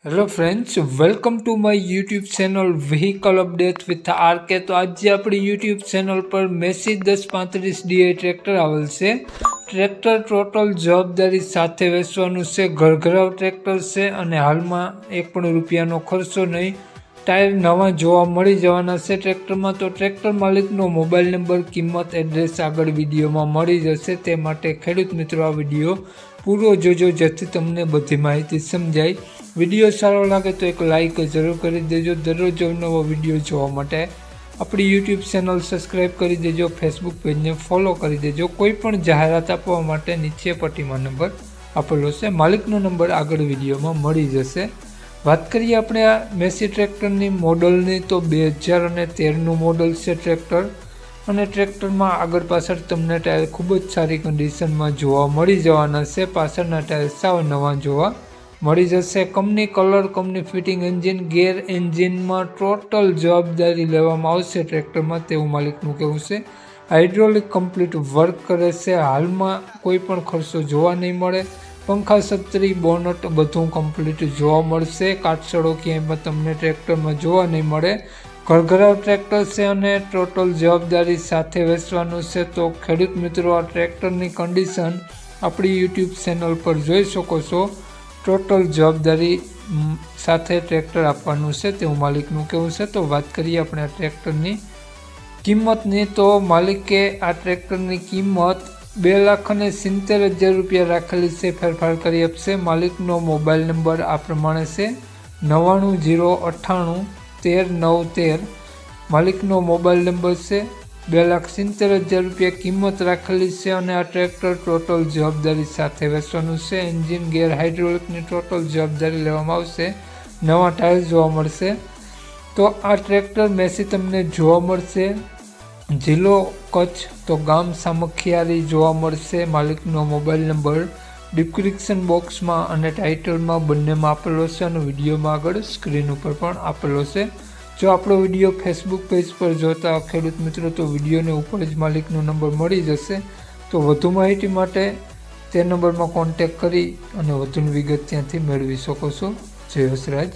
Hello friends, welcome to my YouTube channel vehicle update with RK. તો આજે આપણી YouTube channel પર Massey 1035 DI tractor આવેલ છે। ટ્રેક્ટર ટોટલ જવાબદારી સાથે વેચવાનું છે। ઘરઘરાવ ટ્રેક્ટર છે અને હાલમાં એક પણ રૂપિયાનો ખર્ચો નહીં। ટાયર નવા જોવા મળી જવાના છે ટ્રેક્ટરમાં। તો ટ્રેક્ટર માલિકનો મોબાઈલ નંબર, કિંમત, એડ્રેસ આગળ વિડીયોમાં મળી જશે। તે માટે ખેડૂત મિત્રો આ વિડીયો પૂરો જોજો જેથી તમને બધી માહિતી સમજાય। વિડીયો સારો લાગે તો એક લાઇક જરૂર કરી દેજો। દરરોજ નવો વિડીયો જોવા માટે આપણી યુટ્યુબ ચેનલ સબસ્ક્રાઈબ કરી દેજો। ફેસબુક પેજને ફોલો કરી દેજો। કોઈ પણ જાહેરાત આપવા માટે નીચે પટ્ટીમાં નંબર આપેલો છે, માલિકનો નંબર આગળ વિડીયોમાં મળી જશે। વાત કરીએ આપણે આ મેસી ટ્રેક્ટરની મોડલની, તો 2013નું મોડલ છે ટ્રેક્ટર। અને ટ્રેક્ટરમાં આગળ પાછળ તમને ટાયર ખૂબ જ સારી કન્ડિશનમાં જોવા મળી જવાના છે। પાછળના ટાયર સાવ નવા જોવા મળી જશે। Company colour, company fitting engine, gear એન્જિનમાં ટોટલ જવાબદારી લેવામાં આવશે ટ્રેક્ટરમાં, તેવું માલિકનું કહેવું છે। હાઇડ્રોલિક કમ્પ્લીટ વર્ક કરે છે। હાલમાં કોઈ પણ ખર્ચો જોવા નહીં મળે। પંખા, છત્રી, બોનટ બધું કમ્પ્લીટ જોવા મળશે। કાટસડો ક્યાંય પણ તમને ટ્રેક્ટરમાં જોવા નહીં મળે। ઘરઘરાવ ટ્રેક્ટર છે અને ટોટલ જવાબદારી સાથે વેચવાનું છે। તો ખેડૂત મિત્રો, આ ટ્રેક્ટરની કન્ડિશન આપણી યુટ્યુબ ચેનલ પર જોઈ શકો છો। ટોટલ જવાબદારી સાથે ટ્રેક્ટર આપવાનું છે તેવું માલિકનું કહેવું છે। તો વાત કરીએ આપણે આ ટ્રેક્ટરની કિંમતની, તો માલિકે આ ટ્રેક્ટરની કિંમત 2,70,000 રૂપિયા રાખેલી છે। ફેરફાર કરી આપશે। માલિકનો મોબાઈલ નંબર આ પ્રમાણે છે 9909813913। માલિકનો મોબાઈલ નંબર છે। 2,70,000 રૂપિયા કિંમત રાખેલી છે અને આ ટ્રેક્ટર ટોટલ જવાબદારી સાથે વેચવાનું છે। એન્જિન, ગેર, હાઇડ્રોલિકની ટોટલ જવાબદારી લેવામાં આવશે। નવા ટાયર જોવા મળશે। તો આ ટ્રેક્ટર મેસી તમને જોવા મળશે જિલ્લો કચ્છ, તો ગામ સામખિયારી જોવા મળશે। માલિકનો મોબાઈલ નંબર ડિસ્ક્રિપ્શન બોક્સમાં અને ટાઇટલમાં બંનેમાં આપેલો છે અને વિડીયોમાં આગળ સ્ક્રીન ઉપર પણ આપેલો છે। જો આપણો વિડીયો ફેસબુક પેજ પર જોતા ખેડૂત મિત્રો, તો વિડીયોને ઉપર જ માલિકનો નંબર મળી જશે। તો વધુ માહિતી માટે તે નંબરમાં કોન્ટેક કરી અને વધુની વિગત ત્યાંથી મેળવી શકો છો। જય વસરાજ।